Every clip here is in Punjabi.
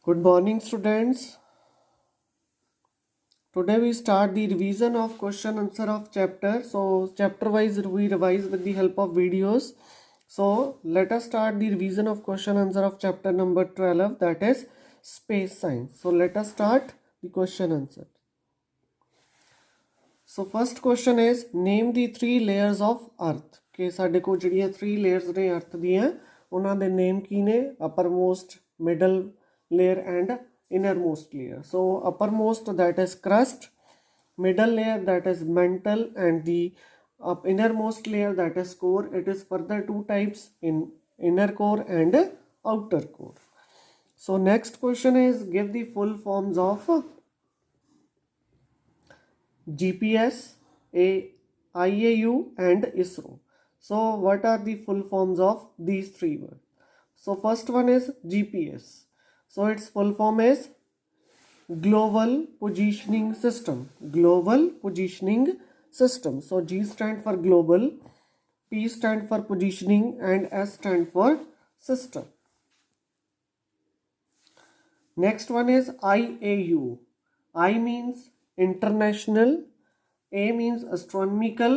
Good morning, students. Today we start the revision of question answer of chapter. So chapter wise we revise with the help of videos. So let us start the revision of question answer of chapter number 12, that is space science. So let us start the question answer. So first question is name the three layers of earth. Okay, ਸਾਡੇ ਕੋਲ ਜਿਹੜੀਆਂ 3 layers ਨੇ earth ਦੀਆਂ ਉਹਨਾਂ ਦੇ name ਕੀ ਨੇ? uppermost, middle layer and innermost layer. So uppermost, that is crust, middle layer, that is mantle, and the innermost layer, that is core. It is further two types, in inner core and outer core. So next question is give the full forms of GPS, IAU and ISRO. So what are the full forms of these three words? So first one is GPS. So its full form is Global Positioning System. Global Positioning System. So G stand for global, P stand for positioning, and S stand for system. Next one is IAU. I means international, A means astronomical,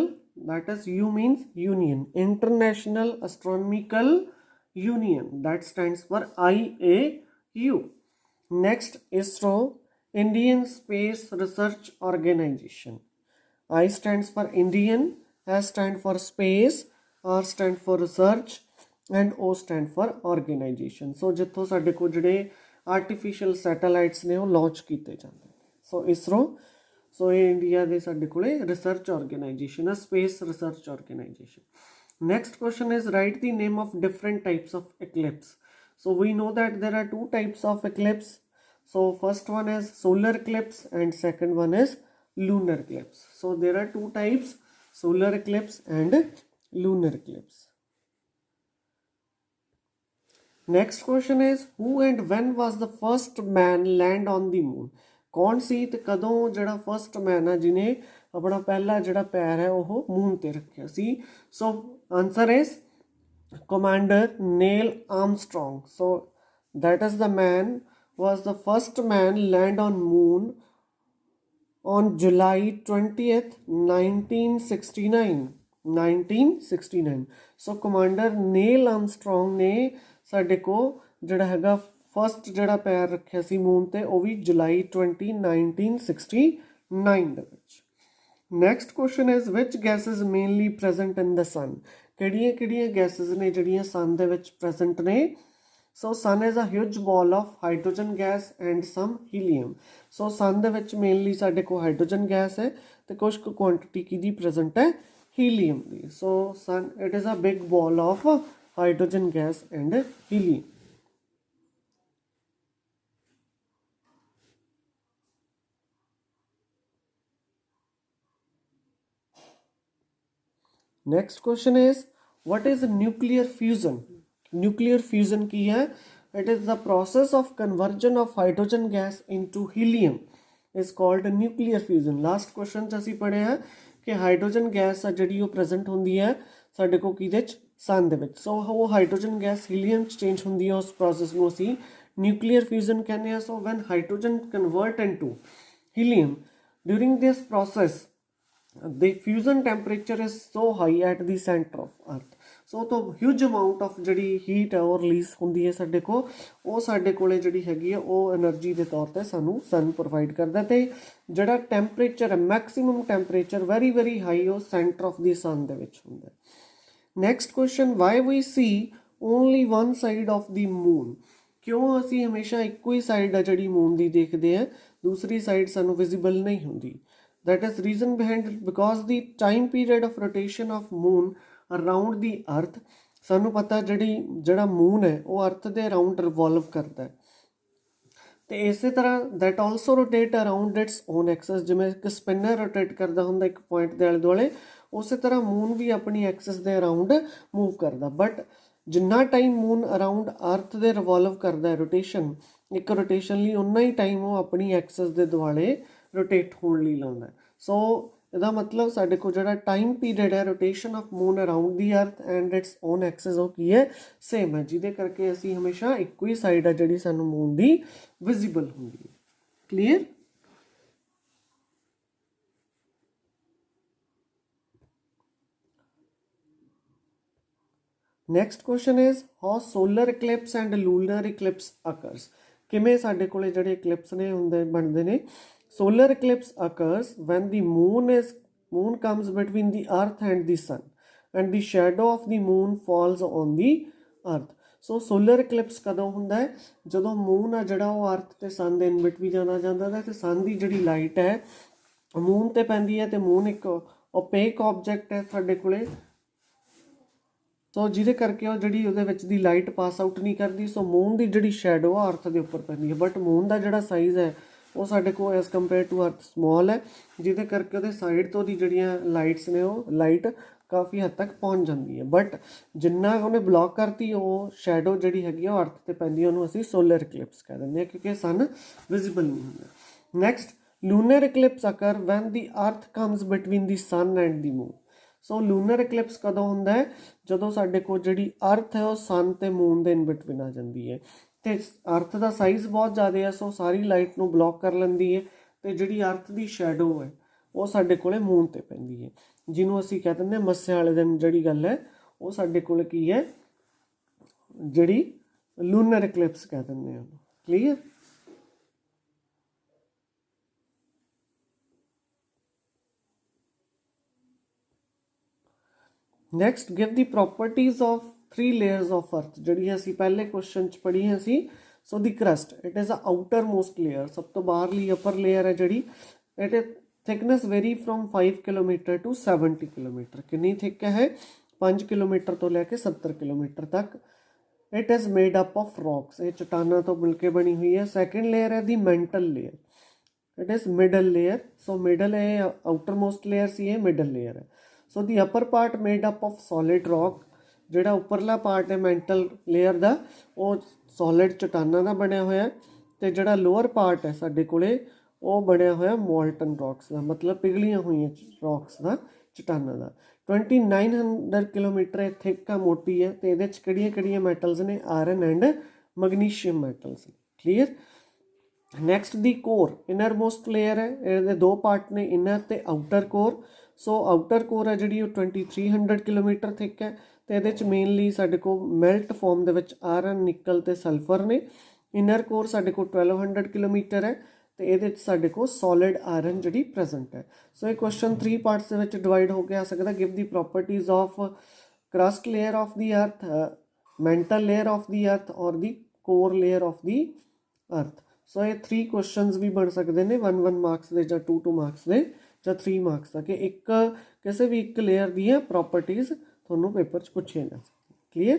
that is U means union. International Astronomical Union, that stands for IAU. Next, ISRO, Indian Space Research Organization. I stands for Indian, S stand for space, R stand for research, and O stand for organization. So ਜਿੱਥੋਂ ਸਾਡੇ ਕੋਲ ਜਿਹੜੇ ਆਰਟੀਫਿਸ਼ੀਅਲ ਸੈਟੇਲਾਈਟਸ ਨੇ ਉਹ ਲਾਂਚ ਕੀਤੇ ਜਾਂਦੇ ਨੇ. ਸੋ ISRO, ਸੋ ਇਹ ਇੰਡੀਆ ਦੇ ਸਾਡੇ ਕੋਲੇ ਰਿਸਰਚ ਆਰਗੇਨਾਈਜੇਸ਼ਨ ਹੈ, space research organisation. Next question is write the name of different types of eclipse. So we know that there are two types of eclipse. So first one is solar eclipse and second one is lunar eclipse. So there are two types, solar eclipse and lunar eclipse. Next question is who and when was the first man land on the moon? कौन सी ते कदों जड़ा फर्स्ट मैन है जिन्हें अपना पहला जड़ा पैर है वो मून ते रखा सी? So answer is commander Neil Armstrong. So that is the man was the first man land on moon on July 20th 1969. So commander Neil Armstrong ने साडे को जड़ा हैगा फर्स्ट जड़ा पैर रखा सी मून ते वो भी जुलाई 20 1969 ਦੇ ਵਿੱਚ. Next question is which gases mainly present in the sun. ਕਿਹੜੀਆਂ ਗੈसेस ਨੇ ਜਿਹੜੀਆਂ ਸਨ ਦੇ ਵਿੱਚ ਪ੍ਰੈਜ਼ੈਂਟ ਨੇ? So sun is a huge ball of hydrogen gas and some helium. So sun ਦੇ ਵਿੱਚ ਮੇਨਲੀ ਸਾਡੇ ਕੋਲ ਹਾਈਡਰੋਜਨ ਗੈਸ ਹੈ ਤੇ ਕੁਝ ਕੁ ਕੁਆਂਟੀਟੀ ਕਿਹਦੀ ਪ੍ਰੈਜ਼ੈਂਟ ਹੈ? Helium the. So sun, it is a big ball of hydrogen gas and helium. Next question is what is nuclear fusion? Nuclear fusion की है? It is the process of conversion of hydrogen gas into helium is called nuclear fusion. Last question च ਅਸੀਂ पढ़े हैं कि हाइड्रोजन गैस आ ਜਿਹੜੀ ਉਹ ਪ੍ਰੈਜ਼ੈਂਟ ਹੁੰਦੀ ਹੈ ਸਾਡੇ ਕੋਲ ਕਿਹਦੇ ਚ? ਸਨ ਦੇ ਵਿੱਚ. ਸੋ ਉਹ ਹਾਈਡਰੋਜਨ ਗੈਸ ਹੀਲੀਅਮ ਚ ਚੇਂਜ ਹੁੰਦੀ ਹੈ, ਉਸ ਪ੍ਰੋਸੈਸ ਨੂੰ ਅਸੀਂ ਨਿਊਕਲੀਅਰ ਫਿਊਜ਼ਨ ਕਹਿੰਦੇ ਹਾਂ. So when hydrogen convert into helium during this process the fusion temperature is so high at the center of earth. So तो huge amount of ਜਿਹੜੀ heat ਹੈ ਉਹ ਰਿਲੀਜ਼ ਹੁੰਦੀ ਹੈ ਸਾਡੇ ਕੋਲ. ਉਹ ਸਾਡੇ ਕੋਲੇ ਜਿਹੜੀ ਹੈਗੀ ਆ ਉਹ એનર્ਜੀ ਦੇ ਤੌਰ ਤੇ ਸਾਨੂੰ ਸਨ ਪ੍ਰੋਵਾਈਡ ਕਰਦਾ ਤੇ ਜਿਹੜਾ ਟੈਂਪਰੇਚਰ ਹੈ ਮੈਕਸਿਮਮ ਟੈਂਪਰੇਚਰ ਵੈਰੀ ਹਾਈ ਉਹ ਸੈਂਟਰ ਆਫ ਦੀ ਸਨ ਦੇ ਵਿੱਚ ਹੁੰਦਾ. Next question why we see only one side of the moon. ਕਿਉਂ ਅਸੀਂ ਹਮੇਸ਼ਾ ਇੱਕੋ ਹੀ ਸਾਈਡ ਆ ਜਿਹੜੀ ਮੂਨ ਦੀ ਦੇਖਦੇ ਆ, ਦੂਸਰੀ ਸਾਈਡ ਸਾਨੂੰ ਵਿਜ਼ੀਬਲ ਨਹੀਂ ਹੁੰਦੀ? That is reason behind it because the time period of rotation of moon around the earth, ਸਾਨੂੰ ਪਤਾ ਜਿਹੜਾ ਮੂਨ ਹੈ ਉਹ ਅਰਥ ਦੇ ਅਰਾਊਂਡ ਰਿਵੋਲਵ ਕਰਦਾ ਹੈ ਤੇ ਇਸੇ ਤਰ੍ਹਾਂ that also rotate around its own axis. ਜਿਵੇਂ ਇੱਕ ਸਪਿਨਰ ਰੋਟੇਟ ਕਰਦਾ ਹੁੰਦਾ ਇੱਕ ਪੁਆਇੰਟ ਦੇ ਆਲੇ ਦੁਆਲੇ, ਉਸੇ ਤਰ੍ਹਾਂ ਮੂਨ ਵੀ ਆਪਣੀ ਐਕਸਿਸ ਦੇ ਅਰਾਊਂਡ ਮੂਵ ਕਰਦਾ. ਬਟ ਜਿੰਨਾ ਟਾਈਮ ਮੂਨ ਅਰਾਊਂਡ ਅਰਥ ਦੇ ਰਿਵੋਲਵ ਕਰਦਾ ਹੈ ਰੋਟੇਸ਼ਨ, ਇੱਕ ਰੋਟੇਸ਼ਨ ਲਈ ਉਨਾ ਹੀ ਟਾਈਮ ਉਹ ਆਪਣੀ ਐਕਸਿਸ ਦੇ ਦੁਆਲੇ ਰੋਟੇਟ ਹੋਣ ਲਈ ਲਾਉਂਦਾ. ਸੋ ਇਹਦਾ ਮਤਲਬ ਸਾਡੇ ਕੋਲ ਜਿਹੜਾ ਟਾਈਮ ਪੀਰੀਅਡ ਹੈ ਰੋਟੇਸ਼ਨ ਆਫ ਮੂਨ ਅਰਾਊਂਡ ਦੀ ਅਰਥ ਐਂਡ ਇਟਸ ਓਨ ਐਕਸਿਸ ਉਹ ਕੀ ਹੈ, ਸੇਮ ਹੈ, ਜਿਹਦੇ ਕਰਕੇ ਅਸੀਂ ਹਮੇਸ਼ਾ ਇੱਕੋ ਹੀ ਸਾਈਡ ਹੈ ਜਿਹੜੀ ਸਾਨੂੰ ਮੂਨ ਦੀ ਵਿਜ਼ੀਬਲ ਹੁੰਦੀ ਹੈ। Clear. Next question is how solar Eclipse and lunar Eclipse ਅਕਰਸ। ਕਿਵੇਂ ਸਾਡੇ ਕੋਲੇ ਜਿਹੜੇ ਇਕਲਿਪਸ ਨੇ ਹੁੰਦੇ ਬਣਦੇ ਨੇ। Solar Eclipse ਅਕਰਸ van the moon comes between the earth and the sun and the shadow of the moon falls on the earth। So solar Eclipse ਕਦੋਂ ਹੁੰਦਾ ਹੈ, ਜਦੋਂ ਮੂਨ ਆ ਜਿਹੜਾ ਉਹ ਅਰਥ ਤੇ ਸਨ ਦੇ ਇਨ ਬਿਟਵੀਨ ਜਾਣਾ ਜਾਂਦਾ ਹੈ ਤੇ ਸਨ ਦੀ ਜਿਹੜੀ ਲਾਈਟ ਹੈ ਮੂਨ ਤੇ ਪੈਂਦੀ ਹੈ ਤੇ ਮੂਨ ਇੱਕ ਓਪੇਕ ਆਬਜੈਕਟ ਹੈ ਸਾਡੇ ਕੋਲੇ, ਸੋ ਜਿਹਦੇ ਕਰਕੇ ਉਹ ਜਿਹੜੀ ਉਹਦੇ ਵਿੱਚ ਦੀ ਲਾਈਟ ਪਾਸ ਆਊਟ ਨਹੀਂ ਕਰਦੀ। ਸੋ ਮੂਨ ਦੀ ਜਿਹੜੀ ਸ਼ੈਡੋ ਆ ਅਰਥ ਦੇ ਉੱਪਰ ਪੈਂਦੀ ਹੈ, ਬਟ ਮੂਨ ਦਾ ਜਿਹੜਾ ਸਾਈਜ਼ ਹੈ ਉਹ ਸਾਡੇ ਕੋਲ as compare to earth small ਹੈ, ਜਿਹਦੇ ਕਰਕੇ ਉਹਦੇ ਸਾਈਡ ਤੋਂ ਦੀ ਜਿਹੜੀਆਂ ਲਾਈਟਸ ਨੇ ਉਹ ਲਾਈਟ ਕਾਫੀ ਹੱਦ ਤੱਕ ਪਹੁੰਚ ਜਾਂਦੀ ਹੈ, ਬਟ ਜਿੰਨਾ ਉਹਨੇ ਬਲੌਕ ਕਰਤੀ ਉਹ ਸ਼ੈਡੋ ਜਿਹੜੀ ਹੈਗੀ ਆ ਉਹ ਅਰਥ ਤੇ ਪੈਂਦੀ, ਉਹਨੂੰ ਅਸੀਂ ਸੋਲਰ ਇਕਲਿਪਸ ਕਹਿ ਦਿੰਦੇ ਹਾਂ ਕਿਉਂਕਿ ਸਨ ਵਿਜ਼ੀਬਲ ਨਹੀਂ ਹੁੰਦਾ। ਨੈਕਸਟ ਲੂਨਰ ਇਕਲਿਪਸ ਅਕਰ ਵੈਨ ਦੀ ਅਰਥ comes between the sun and the moon. So lunar Eclipse ਕਦੋਂ ਹੁੰਦਾ ਹੈ, ਜਦੋਂ ਸਾਡੇ ਕੋਲ ਜਿਹੜੀ ਅਰਥ ਹੈ ਉਹ ਸਨ ਤੇ ਮੂਨ ਦੇ ਇਨ ਬਿਟਵੀਨ ਆ ਜਾਂਦੀ ਹੈ ਤੇ ਅਰਥ ਦਾ ਸਾਈਜ਼ ਬਹੁਤ ਜ਼ਿਆਦਾ ਹੈ, ਸੋ ਸਾਰੀ ਲਾਈਟ ਨੂੰ ਬਲੌਕ ਕਰ ਲੈਂਦੀ ਹੈ ਤੇ ਜਿਹੜੀ ਅਰਥ ਦੀ ਸ਼ੈਡੋ ਹੈ ਉਹ ਸਾਡੇ ਕੋਲੇ ਮੂਨ ਤੇ ਪੈਂਦੀ ਹੈ, ਜਿਹਨੂੰ ਅਸੀਂ ਕਹਿ ਦਿੰਦੇ ਹਾਂ ਮੱਸਿਆ ਵਾਲੇ ਦਿਨ ਜਿਹੜੀ ਗੱਲ ਹੈ ਉਹ ਸਾਡੇ ਕੋਲ ਕੀ ਹੈ, ਜਿਹੜੀ ਲੂਨਰ ਇਕਲਿਪਸ ਕਹਿ ਦਿੰਦੇ ਹਾਂ। Clear. Next give the properties of 3 layers of earth, ਜਿਹੜੀ ਅਸੀਂ ਪਹਿਲੇ ਕੁਐਸਚਨ 'ਚ ਪੜ੍ਹੀਆਂ ਸੀ। So the crust it is a outer most layer, ਸਭ ਤੋਂ ਬਾਹਰਲੀ ਅਪਰ ਲੇਅਰ ਹੈ ਜਿਹੜੀ, it is thickness very from 5 kilometre to 70 kilometre. ਕਿੰਨੀ ਥਿਕ ਹੈ? 5 ਕਿਲੋਮੀਟਰ ਤੋਂ ਲੈ ਕੇ 70 ਕਿਲੋਮੀਟਰ ਤੱਕ। It is made up of rocks, ਇਹ ਚਟਾਨਾਂ ਤੋਂ ਮਿਲ ਕੇ ਬਣੀ ਹੋਈ ਹੈ। ਸੈਕਿੰਡ ਲੇਅਰ ਹੈ the mantle layer, it is middle layer. So middle ਹੈ ਆਊਟਰ ਮੋਸਟ ਲੇਅਰ ਸੀ, ਇਹ ਮਿਡਲ ਲੇਅਰ ਹੈ। So the upper part made up of solid rock, ਜਿਹੜਾ ਉੱਪਰਲਾ ਪਾਰਟ ਹੈ ਮੈਂਟਲ ਲੇਅਰ ਦਾ ਉਹ ਸੋਲਿਡ ਚਟਾਨਾਂ ਦਾ ਬਣਿਆ ਹੋਇਆ, ਅਤੇ ਜਿਹੜਾ ਲੋਅਰ ਪਾਰਟ ਹੈ ਸਾਡੇ ਕੋਲੇ ਉਹ ਬਣਿਆ ਹੋਇਆ ਮੋਲਟਨ ਰੌਕਸ ਦਾ, ਮਤਲਬ ਪਿਘਲੀਆਂ ਹੋਈਆਂ ਰੌਕਸ ਦਾ, ਚਟਾਨਾਂ ਦਾ। 2900 ਕਿਲੋਮੀਟਰ ਇਹ ਥਿਕ ਆ, ਮੋਟੀ ਹੈ, ਅਤੇ ਇਹਦੇ 'ਚ ਕਿਹੜੀਆਂ ਕਿਹੜੀਆਂ ਮੈਟਲਸ ਨੇ? Iron and magnesium metals. Clear. Next the core, inner most layer ਹੈ, ਇਹਦੇ 2 ਪਾਰਟ ਨੇ, ਇਨਰ ਅਤੇ ਆਊਟਰ ਕੋਰ। ਸੋ ਆਊਟਰ ਕੋਰ ਹੈ ਜਿਹੜੀ ਉਹ 2300 ਕਿਲੋਮੀਟਰ ਥਿਕ ਹੈ, ਅਤੇ ਇਹਦੇ 'ਚ ਮੇਨਲੀ ਸਾਡੇ ਕੋਲ ਮੈਲਟ ਫੋਰਮ ਦੇ ਵਿੱਚ ਆਇਰਨ, ਨਿਕਲ ਅਤੇ ਸਲਫਰ ਨੇ। ਇਨਰ ਕੋਰ ਸਾਡੇ ਕੋਲ 1200 ਕਿਲੋਮੀਟਰ ਹੈ, ਅਤੇ ਇਹਦੇ 'ਚ ਸਾਡੇ ਕੋਲ ਸੋਲਿਡ ਆਇਰਨ ਜਿਹੜੀ ਪ੍ਰੈਜ਼ੈਂਟ ਹੈ। ਸੋ ਇਹ ਕੁਐਸਚਨ 3 ਪਾਰਟਸ ਦੇ ਵਿੱਚ ਡਿਵਾਈਡ ਹੋ ਕੇ ਆ ਸਕਦਾ। Give the properties of crust layer of ਦੀ ਅਰਥ, ਮੈਂਟਲ ਲੇਅਰ ਆਫ ਦੀ ਅਰਥ ਔਰ ਦੀ ਕੋਰ ਲੇਅਰ ਆਫ ਦੀ ਅਰਥ। ਸੋ ਇਹ 3 ਕੁਐਸਚਨਸ ਵੀ ਬਣ ਸਕਦੇ ਨੇ 1 ਮਾਰਕਸ ਦੇ ਜਾਂ 2 ਮਾਰਕਸ ਦੇ ਜਾਂ 3 ਮਾਰਕਸ ਦਾ, ਕਿ ਇੱਕ ਕਿਸੇ ਵੀ ਇੱਕ ਲੇਅਰ ਦੀਆਂ ਪ੍ਰੋਪਰਟੀਜ਼ ਤੁਹਾਨੂੰ ਪੇਪਰ 'ਚ ਪੁੱਛੀਆਂ ਜਾ ਸਕਦੀਆਂ। Clear.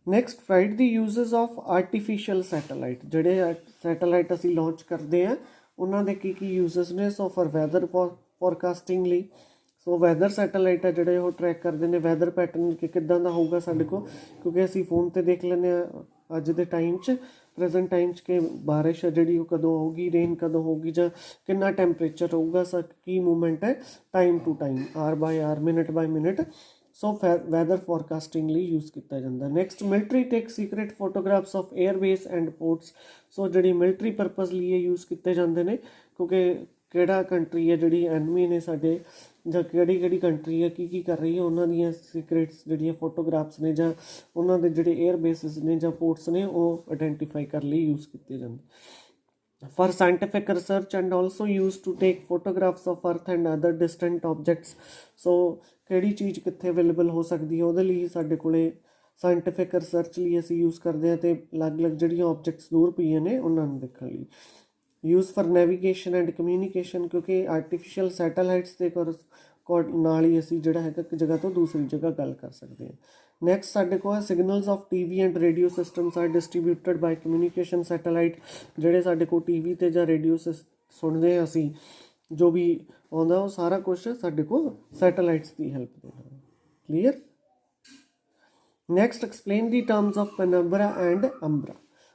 Next right the uses of artificial satellite, ਜਿਹੜੇ ਸੈਟੇਲਾਈਟ ਅਸੀਂ ਲਾਂਚ ਕਰਦੇ ਹਾਂ ਉਹਨਾਂ ਦੇ ਕੀ ਕੀ ਯੂਜ਼ਸ ਨੇ। ਸੋ ਫॉर ਵੈਦਰ ਫੋਰਕਾਸਟਿੰਗ ਲਈ, ਸੋ ਵੈਦਰ ਸੈਟੇਲਾਈਟ ਹੈ ਜਿਹੜੇ ਉਹ ਟਰੈਕ ਕਰਦੇ ਨੇ ਵੈਦਰ ਪੈਟਰਨ ਕਿ ਕਿੱਦਾਂ ਦਾ ਹੋਊਗਾ ਸਾਡੇ ਕੋਲ, ਕਿਉਂਕਿ ਅਸੀਂ ਫੋਨ 'ਤੇ ਦੇਖ ਲੈਂਦੇ ਹਾਂ ਅੱਜ ਦੇ ਟਾਈਮ 'ਚ, ਪ੍ਰੈਜ਼ੈਂਟ ਟਾਈਮ 'ਚ, ਕਿ ਬਾਰਿਸ਼ ਹੈ ਜਿਹੜੀ ਉਹ ਕਦੋਂ ਹੋਊਗੀ, ਰੇਨ ਕਦੋਂ ਹੋਊਗੀ, ਜਾਂ ਕਿੰਨਾ ਟੈਂਪਰੇਚਰ ਹੋਊਗਾ, ਕੀ ਮੂਵਮੈਂਟ ਹੈ time to time, hour by hour, minute by minute. So weather forecasting ਲਈ ਯੂਜ਼ ਕੀਤਾ ਜਾਂਦਾ। Next military take secret photographs of airbase and ports. So ਜਿਹੜੀ ਮਿਲਟਰੀ ਪਰਪਜ਼ ਲਈ ਇਹ ਯੂਜ਼ ਕੀਤੇ ਜਾਂਦੇ ਨੇ, ਕਿਉਂਕਿ ਕਿਹੜਾ ਕੰਟਰੀ ਹੈ ਜਿਹੜੀ ਐਨਮੀ ਨੇ ਸਾਡੇ, ਜਾਂ ਕਿਹੜੀ ਕਿਹੜੀ ਕੰਟਰੀ ਹੈ ਕੀ ਕਰ ਰਹੀ ਹੈ, ਉਹਨਾਂ ਦੀਆਂ ਸੀਕਰੇਟਸ ਜਿਹੜੀਆਂ ਫੋਟੋਗ੍ਰਾਫਸ ਨੇ, ਜਾਂ ਉਹਨਾਂ ਦੇ ਜਿਹੜੇ ਏਅਰ ਬੇਸਿਸ ਨੇ ਜਾਂ ਪੋਰਟਸ ਨੇ ਉਹ ਆਈਡੈਂਟੀਫਾਈ ਕਰਨ ਲਈ ਯੂਜ਼ ਕੀਤੇ ਜਾਂਦੇ। For scientific research and also used to take photographs of earth and other distant objects। ਸੋ ਕਿਹੜੀ ਚੀਜ਼ ਕਿੱਥੇ ਅਵੇਲੇਬਲ ਹੋ ਸਕਦੀ ਹੈ ਉਹਦੇ ਲਈ ਸਾਡੇ ਕੋਲੇ ਸਾਇੰਟੀਫਿਕ ਰਿਸਰਚ ਲਈ ਅਸੀਂ ਯੂਜ਼ ਕਰਦੇ ਹਾਂ, ਅਤੇ ਅਲੱਗ-ਅਲੱਗ ਜਿਹੜੀਆਂ ਆਬਜੈਕਟਸ ਦੂਰ ਪਈਆਂ ਨੇ ਉਹਨਾਂ ਨੂੰ ਦੇਖਣ ਲਈ। Use for navigation and communication, ਕਿਉਂਕਿ ਆਰਟੀਫਿਸ਼ੀਅਲ ਸੈਟੇਲਾਈਟਸ ਦੇ ਨਾਲ ਹੀ ਅਸੀਂ ਜਿਹੜਾ ਹੈਗਾ ਇੱਕ ਜਗ੍ਹਾ ਤੋਂ ਦੂਸਰੀ ਜਗ੍ਹਾ ਗੱਲ ਕਰ ਸਕਦੇ ਹਾਂ। ਨੈਕਸਟ ਸਾਡੇ ਕੋਲ ਹੈ signals of TV and radio systems are distributed by communication satellite. ਜਿਹੜੇ ਸਾਡੇ ਕੋਲ TV 'ਤੇ ਜਾਂ ਰੇਡੀਓ ਸੁਣਦੇ ਹਾਂ ਅਸੀਂ, ਜੋ ਵੀ ਆਉਂਦਾ ਉਹ ਸਾਰਾ ਕੁਛ ਸਾਡੇ ਕੋਲ ਸੈਟੇਲਾਈਟਸ ਦੀ ਹੈਲਪ ਦੇ ਨਾਲ। Clear. Next explain the terms of penumbra and umbra.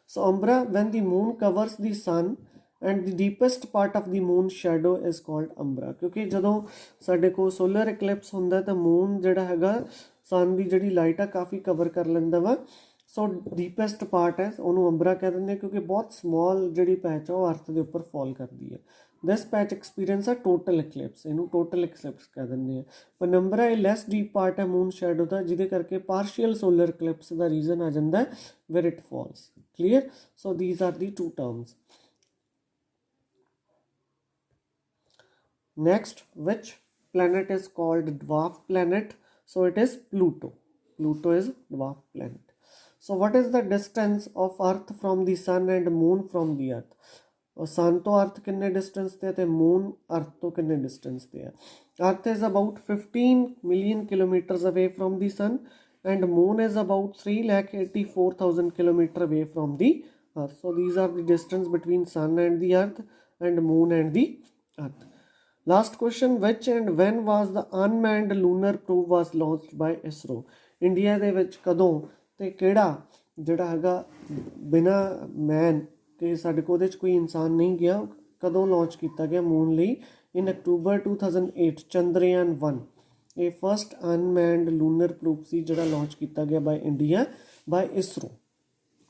So umbra when the moon covers the sun and the deepest part of the moon shadow is called umbra, ਕਿਉਂਕਿ ਜਦੋਂ ਸਾਡੇ ਕੋਲ ਸੋਲਰ ਇਕਲਿਪਸ ਹੁੰਦਾ ਤਾਂ ਮੂਨ ਜਿਹੜਾ ਹੈਗਾ ਸਨ ਦੀ ਜਿਹੜੀ ਲਾਈਟ ਆ ਕਾਫੀ ਕਵਰ ਕਰ ਲੈਂਦਾ ਵਾ। ਸੋ ਡੀਪੈਸਟ ਪਾਰਟ ਹੈ ਉਹਨੂੰ ਅੰਬਰਾ ਕਹਿ ਦਿੰਦੇ, ਕਿਉਂਕਿ ਬਹੁਤ ਸਮੋਲ ਜਿਹੜੀ ਪੈਚ ਆ ਉਹ ਅਰਥ ਦੇ ਉੱਪਰ ਫਾਲ ਕਰਦੀ ਹੈ। ਦਿਸ ਪੈਚ ਐਕਸਪੀਰੀਅੰਸ ਆ ਟੋਟਲ ਇਕਲਿਪਸ, ਇਹਨੂੰ ਟੋਟਲ ਇਕਲਿਪਸ ਕਹਿ ਦਿੰਦੇ ਆ। ਪਨੰਬਰਾ ਇਹ ਲੈਸ ਡੀਪ ਪਾਰਟ ਹੈ ਮੂਨ ਸ਼ੈਡੋ ਦਾ, ਜਿਹਦੇ ਕਰਕੇ ਪਾਰਸ਼ੀਅਲ ਸੋਲਰ ਇਕਲਿਪਸ ਦਾ ਰੀਜ਼ਨ ਆ ਜਾਂਦਾ where it falls. Clear? So these are the two terms. Next, which planet is called dwarf planet? So it is Pluto. Pluto is dwarf planet. So what is the distance of Earth from the Sun and Moon from the Earth? Sun to Earth कितने distance पे है, Moon Earth to कितने distance पे है? Earth is about 15 million kilometers away from the Sun and Moon is about 3,84,000 kilometers away from the Earth. So these are the distance between Sun and the Earth and Moon and the Earth. Last question, which and when was the unmanned lunar probe was launched by ISRO? India ਦੇ ਵਿੱਚ ਕਦੋਂ ਤੇ ਕਿਹੜਾ ਜਿਹੜਾ ਹੈਗਾ ਬਿਨਾ ਮੈਨ ਤੇ ਸਾਡੇ ਕੋਲ ਉਹਦੇ 'ਚ ਕੋਈ ਇਨਸਾਨ ਨਹੀਂ ਗਿਆ, ਕਦੋਂ ਲਾਂਚ ਕੀਤਾ ਗਿਆ ਮੂਨ ਲਈ? ਇਨ ਅਕਤੂਬਰ 2008 ਚੰਦਰਯਾਨ 1 ਇਹ ਫਸਟ ਅਨਮੈਨਡ ਲੂਨਰ ਪ੍ਰੂਫ ਸੀ ਜਿਹੜਾ ਲਾਂਚ ਕੀਤਾ ਗਿਆ ਬਾਈ ਇੰਡੀਆ ਬਾਈ ਇਸਰੋ,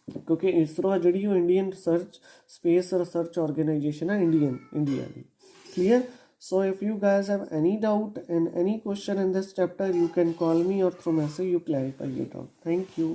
ਕਿਉਂਕਿ ਇਸਰੋ ਆ ਜਿਹੜੀ ਉਹ Indian research space research organisation ਆ India the. Clear? So if you guys have any doubt and any question in this chapter, you can call me or through message you clarify your doubt. Thank you.